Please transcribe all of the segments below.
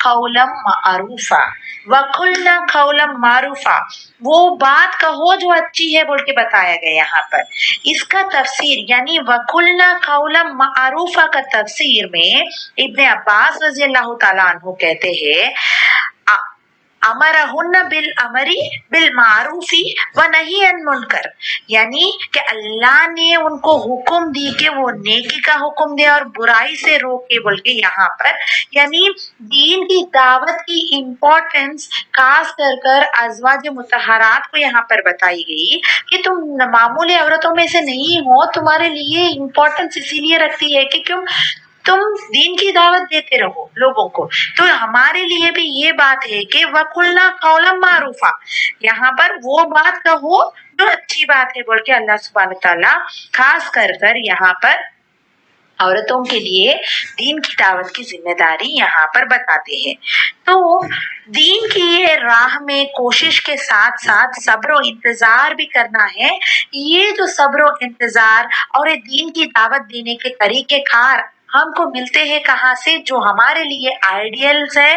قولم معروفا وقلنا قولم معروفا، وہ بات کہو جو اچھی ہے بول کے بتایا گیا یہاں پر. اس کا تفسیر یعنی وقلنا قولم معروفا کا تفسیر میں ابن عباس رضی اللہ تعالیٰ عنہ کہتے ہیں امرہن بالامر بالمعروف ونہی عن منکر، یعنی کہ اللہ نے ان کو حکم دی کہ وہ نیکی کا حکم دے اور برائی سے روکے بول کے یہاں پر، یعنی دین کی دعوت کی امپورٹنس خاص کر ازواج مطہرات کو یہاں پر بتائی گئی کہ تم معمولی عورتوں میں سے نہیں ہو، تمہارے لیے امپورٹنس اسی لیے رکھتی ہے کہ تم دین کی دعوت دیتے رہو لوگوں کو. تو ہمارے لیے بھی یہ بات ہے کہ وَقُلْنَا قَوْلًا مَعْرُوفًا، یہاں پر وہ بات کہو جو اچھی بات ہے بول کے اللہ سبحانہ تعالیٰ خاص کر یہاں پر عورتوں کے لیے دین کی دعوت کی ذمہ داری یہاں پر بتاتے ہیں. تو دین کی راہ میں کوشش کے ساتھ ساتھ صبر و انتظار بھی کرنا ہے. یہ جو صبر و انتظار اور دین کی دعوت دینے کے طریقے کار ہم کو ملتے ہیں کہاں سے؟ جو ہمارے لیے آئیڈیلز ہے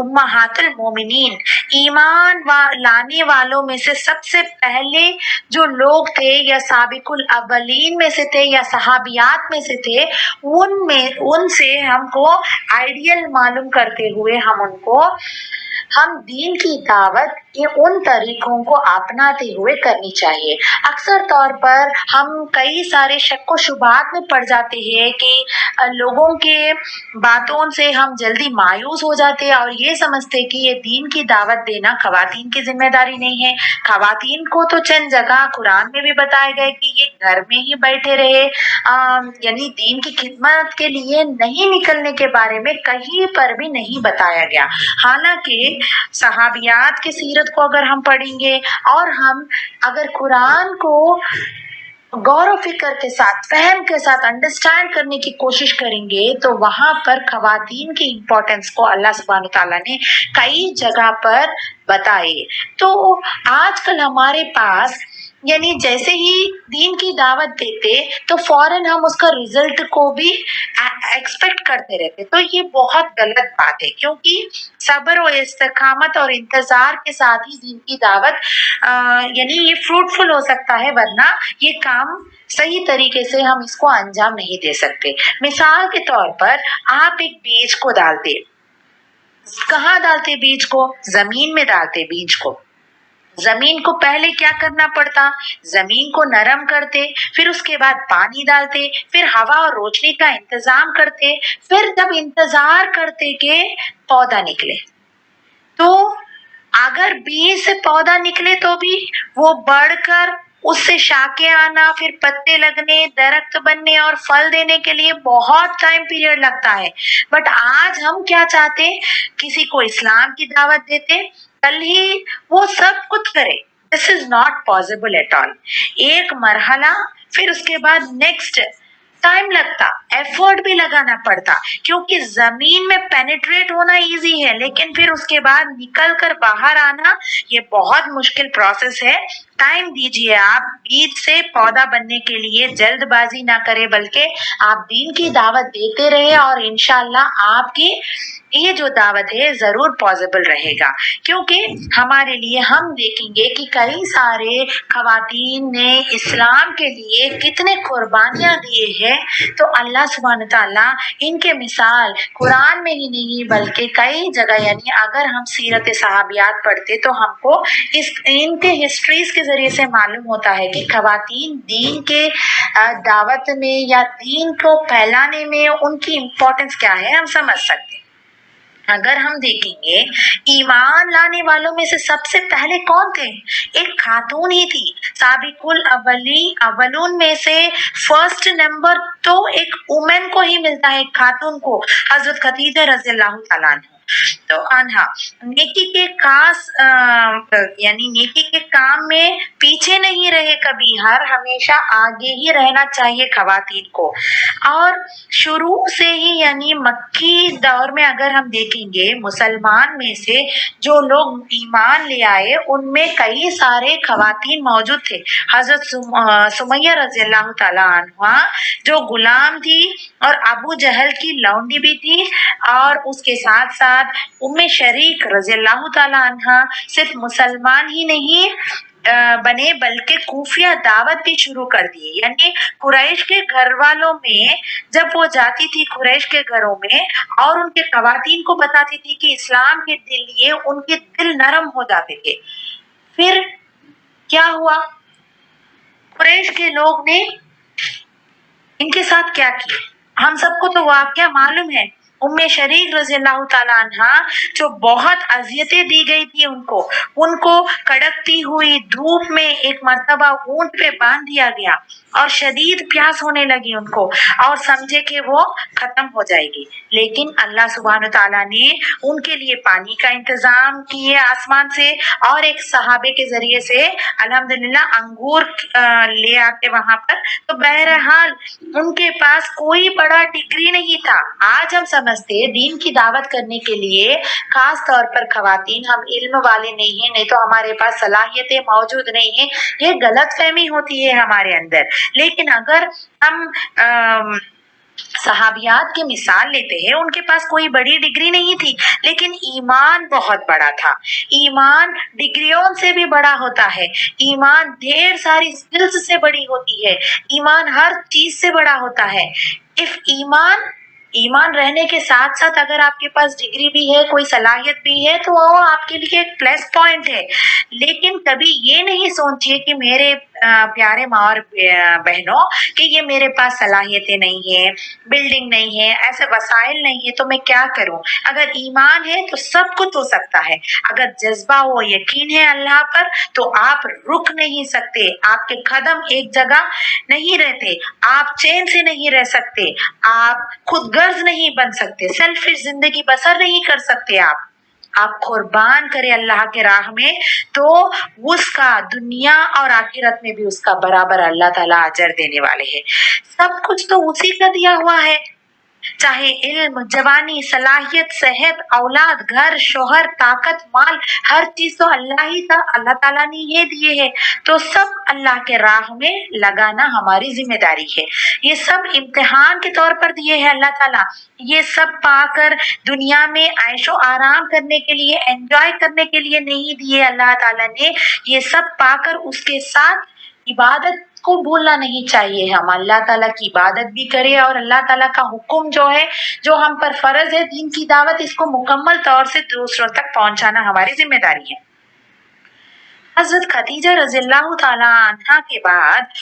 امہات المومنین، ایمان لانے والوں میں سے سب سے پہلے جو لوگ تھے یا سابق الاولین میں سے تھے یا صحابیات میں سے تھے، ان سے ہم کو آئیڈیل معلوم کرتے ہوئے ہم دین کی دعوت کے ان طریقوں کو اپناتے ہوئے کرنی چاہیے. اکثر طور پر ہم کئی سارے شک و شبہات میں پڑ جاتے ہیں کہ لوگوں کے باتوں سے ہم جلدی مایوس ہو جاتے ہیں اور یہ سمجھتے کہ یہ دین کی دعوت دینا خواتین کی ذمہ داری نہیں ہے. خواتین کو تو چند جگہ قرآن میں بھی بتایا گیا کہ یہ گھر میں ہی بیٹھے رہے، یعنی دین کی خدمت کے لیے نہیں نکلنے کے بارے میں کہیں پر بھی نہیں بتایا گیا. حالانکہ صحابیات کی سیرت کو اگر ہم پڑھیں گے اور ہم اگر قرآن کو غور و فکر کے ساتھ، فہم کے ساتھ انڈرسٹینڈ کرنے کی کوشش کریں گے تو وہاں پر خواتین کی امپورٹنس کو اللہ سبحانہ تعالیٰ نے کئی جگہ پر بتائے. تو آج کل ہمارے پاس یعنی جیسے ہی دین کی دعوت دیتے تو فوراً ہم اس کا رزلٹ کو بھی ایکسپیکٹ کرتے رہتے. تو یہ بہت غلط بات ہے، کیونکہ صبر و استقامت اور انتظار کے ساتھ ہی دین کی دعوت یعنی یہ فروٹفل ہو سکتا ہے، ورنہ یہ کام صحیح طریقے سے ہم اس کو انجام نہیں دے سکتے. مثال کے طور پر آپ ایک بیج کو ڈالتے، کہاں ڈالتے بیج کو؟ زمین میں ڈالتے بیج کو. زمین کو پہلے کیا کرنا پڑتا؟ زمین کو نرم کرتے، پھر اس کے بعد پانی ڈالتے، پھر ہوا اور روشنی کا انتظام کرتے، پھر جب انتظار کرتے کہ پودا نکلے. تو اگر بیج سے پودا نکلے تو بھی وہ بڑھ کر اس سے شاخیں آنا، پھر پتے لگنے، درخت بننے اور پھل دینے کے لیے بہت ٹائم پیریڈ لگتا ہے. بٹ آج ہم کیا چاہتے؟ کسی کو اسلام کی دعوت دیتے، کل ہی وہ سب کچھ کرے. This is not possible at all. ایک مرحلہ، پھر اس کے بعد نیکسٹ، ٹائم لگتا، ایفورٹ بھی لگانا پڑتا، کیونکہ زمین میں پینیٹریٹ ہونا ایزی ہے لیکن پھر اس کے بعد نکل کر باہر آنا یہ بہت مشکل پروسیس ہے. ٹائم دیجیے. آپ بیج سے پودا بننے کے لیے جلد بازی نہ کرے، بلکہ آپ دین کی دعوت دیتے رہے اور انشاءاللہ آپ کی یہ جو دعوت ہے ضرور پاسبل رہے گا. کیونکہ ہمارے لیے ہم دیکھیں گے کہ کئی سارے خواتین نے اسلام کے لیے کتنے قربانیاں دیے ہیں. تو اللہ سبحانہ تعالیٰ ان کے مثال قرآن میں ہی نہیں بلکہ کئی جگہ، یعنی اگر ہم سیرت صحابیات پڑھتے تو ہم کو ان کے ہسٹریز کے ذریعے سے معلوم ہوتا ہے کہ خواتین دین کے دعوت میں یا دین کو پھیلانے میں ان کی امپورٹنس کیا ہے ہم سمجھ سکتے ہیں. اگر ہم دیکھیں گے ایمان لانے والوں میں سے سب سے پہلے کون تھے؟ ایک خاتون ہی تھی. سابق الاولون میں سے فرسٹ نمبر تو ایک وومن کو ہی ملتا ہے، ایک خاتون کو، حضرت خدیجہ رضی اللہ تعالیٰ عنہ. تو نیکی کے خاص یعنی نیکی کے کام میں پیچھے نہیں رہے کبھی، ہمیشہ آگے ہی رہنا چاہیے خواتین کو. اور شروع سے ہی یعنی مکی دور میں اگر ہم دیکھیں گے مسلمان میں سے جو لوگ ایمان لے آئے ان میں کئی سارے خواتین موجود تھے. حضرت سمیہ رضی اللہ تعالیٰ عنہ جو غلام تھی اور ابو جہل کی لونڈی بھی تھی، اور اس کے ساتھ ساتھ شریک رضی اللہ تعالی عنہ صرف مسلمان ہی نہیں بنے بلکہ خفیہ دعوت بھی شروع کر دی. یعنی قریش کے گھر والوں میں جب وہ جاتی تھی قریش کے گھروں میں اور ان کے خواتین کو بتاتی تھی کہ اسلام کے لیے ان کے دل نرم ہو جاتے تھے. پھر کیا ہوا؟ قریش کے لوگ نے ان کے ساتھ کیا کیا ہم سب کو تو واقعہ معلوم ہے. شریک رضی اللہ تعالیٰ عنہ جو بہت اذیتیں دی گئی تھی ان کو کڑکتی ہوئی دھوپ میں ایک مرتبہ اونٹ پہ باندھ دیا گیا اور شدید پیاس ہونے لگی ان کو اور سمجھے کہ وہ ختم ہو جائے گی. لیکن اللہ سبحانہ تعالیٰ نے ان کے لیے پانی کا انتظام کیے آسمان سے اور ایک صحابے کے ذریعے سے الحمدللہ انگور لے آتے وہاں پر. تو بہرحال ان کے پاس کوئی بڑا ڈگری نہیں تھا. آج ہم سمجھتے دین کی دعوت کرنے کے لیے خاص طور پر خواتین ہم علم والے نہیں ہیں, نہیں تو ہمارے پاس صلاحیتیں موجود نہیں ہیں. یہ غلط فہمی ہوتی ہے ہمارے اندر. لیکن اگر ہم صحابیات کی مثال لیتے ہیں, ان کے پاس کوئی بڑی ڈگری نہیں تھی لیکن ایمان بہت بڑا تھا. ایمان ڈگریوں سے بھی بڑا ہوتا ہے, ایمان ڈھیر ساری سکلز سے بڑی ہوتی ہے, ایمان ہر چیز سے بڑا ہوتا ہے. ایمان رہنے کے ساتھ ساتھ اگر آپ کے پاس ڈگری بھی ہے, کوئی صلاحیت بھی ہے, تو وہ آپ کے لیے ایک پلس پوائنٹ ہے. لیکن کبھی یہ نہیں سوچیے کہ میرے پیارے ماں اور بہنوں کہ یہ میرے پاس صلاحیتیں نہیں ہیں, بلڈنگ نہیں ہے, ایسے وسائل نہیں ہے, تو میں کیا کروں. اگر ایمان ہے تو سب کچھ ہو سکتا ہے. اگر جذبہ و یقین ہے اللہ پر تو آپ رک نہیں سکتے, آپ کے قدم ایک جگہ نہیں رہتے, آپ چین سے نہیں رہ سکتے, آپ خود غرض نہیں بن سکتے, سیلفش زندگی بسر نہیں کر سکتے. آپ قربان کرے اللہ کے راہ میں تو اس کا دنیا اور آخرت میں بھی اس کا برابر اللہ تعالیٰ اجر دینے والے ہیں. سب کچھ تو اسی کا دیا ہوا ہے, چاہے علم, جوانی, صلاحیت, صحت, اولاد, گھر, شوہر, طاقت, مال, ہر چیز تو اللہ تعالیٰ نے یہ دیے ہے. تو سب اللہ کے راہ میں لگانا ہماری ذمہ داری ہے. یہ سب امتحان کے طور پر دیے ہیں اللہ تعالیٰ. یہ سب پا کر دنیا میں عیش و آرام کرنے کے لیے, انجوائے کرنے کے لیے نہیں دیے اللہ تعالیٰ نے. یہ سب پا کر اس کے ساتھ عبادت کو بھولنا نہیں چاہیے. ہم اللہ تعالیٰ کی عبادت بھی کریں اور اللہ تعالیٰ کا حکم جو ہے, جو ہم پر فرض ہے دین کی دعوت, اس کو مکمل طور سے دوسروں تک پہنچانا ہماری ذمہ داری ہے. حضرت خدیجہ رضی اللہ تعالیٰ عنہ کے بعد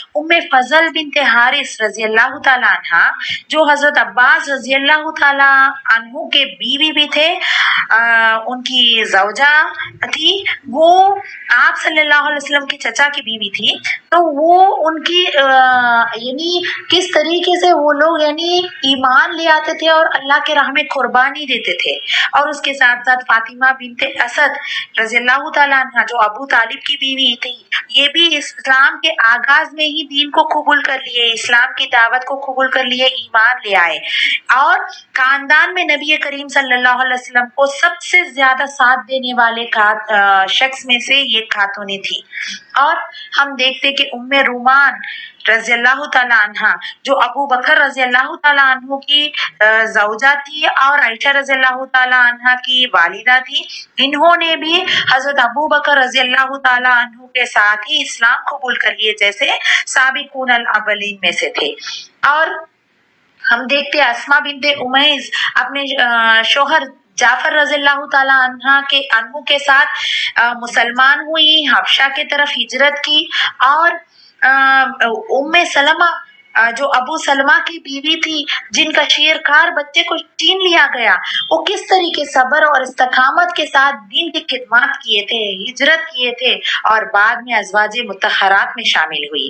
فضل بنت حارث رضی اللہ تعالیٰ عنہ جو حضرت عباس رضی اللہ تعالیٰ عنہ کے بیوی بھی تھے, ان کی زوجہ تھی, وہ آپ صلی اللہ علیہ وسلم کی چچا کی بیوی تھی. تو وہ ان کی یعنی کس طریقے سے وہ لوگ یعنی ایمان لے آتے تھے اور اللہ کے راہ میں قربانی دیتے تھے. اور اس کے ساتھ ساتھ فاطمہ بنت اسد رضی اللہ تعالیٰ عنہ جو ابو طالب کی بیوی تھی, یہ بھی اسلام کے آغاز میں ہی دین کو قبول کر لیے, اسلام کی دعوت کو قبول کر لیے, ایمان لے آئے. اور خاندان میں نبی کریم صلی اللہ علیہ وسلم کو سب سے زیادہ ساتھ دینے والے شخص میں سے یہ خاتونیں تھی. اور ہم دیکھتے کہ رومان رضی اللہ تعالیٰ عنہ جو ابو بکر رضی اللہ تعالیٰ عنہ کی زوجہ تھی اور عائشہ رضی اللہ تعالیٰ عنہ کی والدہ تھی, انہوں نے بھی حضرت ابو بکر رضی اللہ تعالیٰ عنہ کے ساتھ ہی اسلام قبول کر لیے, جیسے سابقون الاولین میں سے تھے. اور ہم دیکھتے اسماء بنت امیس اپنے شوہر جعفر رضی اللہ تعالیٰ عنہ کے ساتھ مسلمان ہوئی, حبشہ کی طرف ہجرت کی. اور سلمہ جو ابو سلمہ کی بیوی تھی, جن کا شیرخوار بچے کو چھین لیا گیا, وہ کس طریقے صبر اور استقامت کے ساتھ دین کی خدمات کیے تھے, ہجرت کیے تھے اور بعد میں ازواج مطہرات میں شامل ہوئی.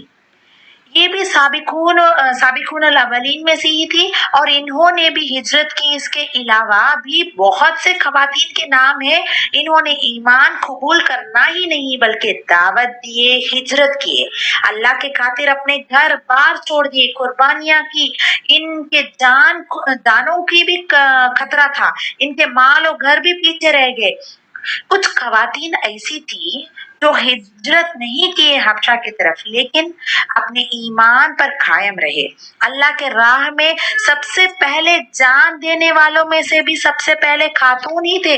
یہ بھی سابقون الاولین میں سے ہی تھی اور انہوں نے بھی ہجرت کی. اس کے علاوہ بھی بہت سے خواتین کے نام ہیں, انہوں نے ایمان قبول کرنا ہی نہیں بلکہ دعوت دیے, ہجرت کیے, اللہ کے خاطر اپنے گھر بار چھوڑ دیے, قربانیاں کی. ان کے جانوں کی بھی خطرہ تھا, ان کے مال و گھر بھی پیچھے رہ گئے. کچھ خواتین ایسی تھی جو ہجرت نہیں کیے حبشہ کی طرف, لیکن اپنے ایمان پر قائم رہے. اللہ کے راہ میں سب سے پہلے جان دینے والوں میں سے بھی سب سے پہلے خاتون ہی تھے.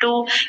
2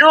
2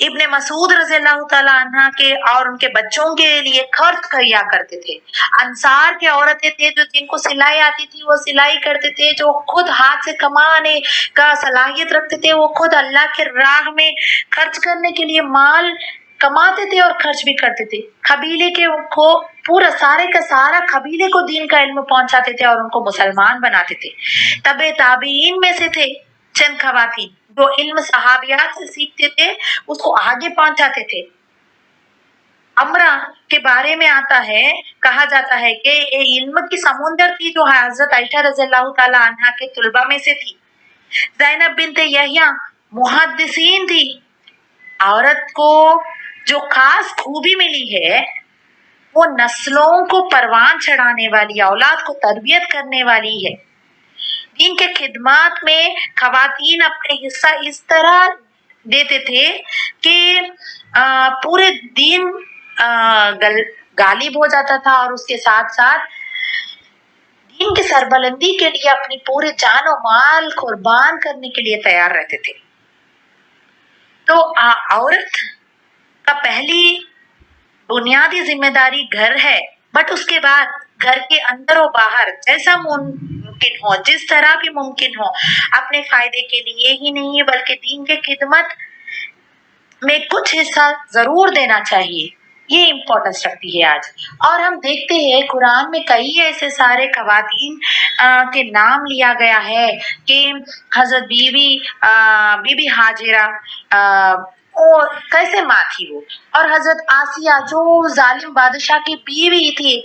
ابن مسعود رضی اللہ تعالیٰ عنہ کے اور ان کے بچوں کے لیے خرچ کیا کرتے تھے. انصار کے عورتیں تھے جو جن کو سلائی آتی تھی وہ سلائی کرتے تھے، جو خود ہاتھ سے کمانے کا صلاحیت رکھتے تھے وہ خود اللہ کے راہ میں خرچ کرنے کے لیے مال کماتے تھے اور خرچ بھی کرتے تھے. قبیلے کے کو پورا سارے کا سارا قبیلے کو دین کا علم پہنچاتے تھے اور ان کو مسلمان بناتے تھے. تبع تابعین میں سے تھے چند خواتین جو علم صحابیات سے سیکھتے تھے اس کو آگے پہنچاتے تھے. امرا کے بارے میں آتا ہے، کہا جاتا ہے کہ یہ علم کی سمندر تھی جو حضرت عائشہ رضی اللہ تعالی عنہا کے طلبہ میں سے تھی. زینب بنت یحییٰ محدثین تھی. عورت کو جو خاص خوبی ملی ہے وہ نسلوں کو پروان چڑھانے والی، اولاد کو تربیت کرنے والی ہے. دین کے خدمات میں خواتین اپنے حصہ اس طرح دیتے تھے کہ پورے دین غالب ہو جاتا تھا اور اس کے ساتھ ساتھ دین کی سربلندی کے لیے اپنی پورے جان و مال قربان کرنے کے لیے تیار رہتے تھے. تو عورت کا پہلی بنیادی ذمہ داری گھر ہے، بٹ اس کے بعد گھر کے اندر و باہر جیسا ممکن ہو، جس طرح بھی ممکن ہو، اپنے فائدے کے لیے ہی نہیں بلکہ دین کے خدمت میں کچھ حصہ ضرور دینا چاہیے. یہ امپورٹنس رکھتی ہے آج. اور ہم دیکھتے ہیں قرآن میں کئی ایسے سارے خواتین کے نام لیا گیا ہے کہ حضرت بی بی ہاجرہ اور کیسے ماں تھی وہ، اور حضرت آسیہ جو ظالم بادشاہ کی بیوی تھی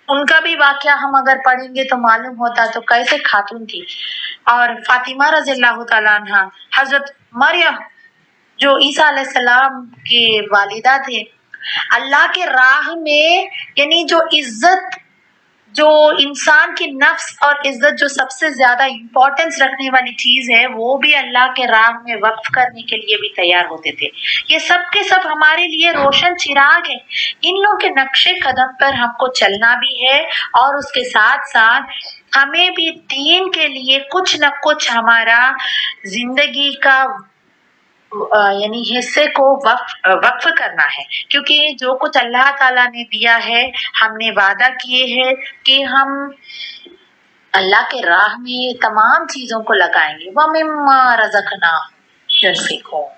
ان کا بھی واقعہ ہم اگر پڑھیں گے تو معلوم ہوتا تو کیسے خاتون تھی. اور فاطمہ رضی اللہ تعالیٰ عنہ، حضرت مریم جو عیسیٰ علیہ السلام کے والدہ تھے. اللہ کے راہ میں یعنی جو عزت، جو انسان کی نفس اور عزت جو سب سے زیادہ امپورٹنس رکھنے والی چیز ہے وہ بھی اللہ کے راہ میں وقف کرنے کے لیے بھی تیار ہوتے تھے. یہ سب کے سب ہمارے لیے روشن چراغ ہیں. ان لوگوں کے نقش قدم پر ہم کو چلنا بھی ہے اور اس کے ساتھ ساتھ ہمیں بھی دین کے لیے کچھ نہ کچھ ہمارا زندگی کا یعنی حصے کو وقف کرنا ہے، کیونکہ جو کچھ اللہ تعالیٰ نے دیا ہے ہم نے وعدہ کیے ہیں کہ ہم اللہ کے راہ میں تمام چیزوں کو لگائیں گے. وَمِمَّا رَزَقْنَاهُمْ يُنْفِقُونَ.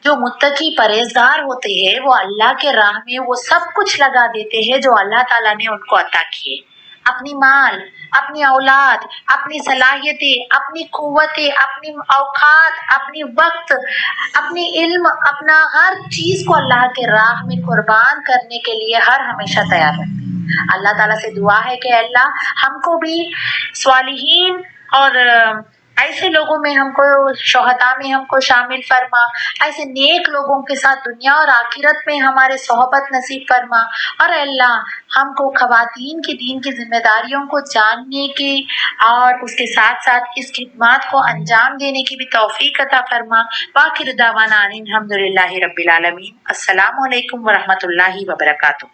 جو متقی پرہیزگار ہوتے ہیں وہ اللہ کے راہ میں وہ سب کچھ لگا دیتے ہیں جو اللہ تعالیٰ نے ان کو عطا کیے. اپنی مال، اپنی اولاد، اپنی صلاحیتیں، اپنی قوتیں، اپنی اوقات، اپنی وقت، اپنی علم، اپنا ہر چیز کو اللہ کے راہ میں قربان کرنے کے لیے ہر ہمیشہ تیار رہتے ہیں. اللہ تعالیٰ سے دعا ہے کہ اللہ ہم کو بھی صالحین اور ایسے لوگوں میں ہم کو، شہداء میں ہم کو شامل فرما. ایسے نیک لوگوں کے ساتھ دنیا اور آخرت میں ہمارے صحبت نصیب فرما. اور اللہ ہم کو خواتین کی دین کی ذمہ داریوں کو جاننے کی اور اس کے ساتھ ساتھ اس خدمات کو انجام دینے کی بھی توفیق عطا فرما. وآخر دعوانا الحمدللہ رب العالمین. السلام علیکم ورحمۃ اللہ وبرکاتہ.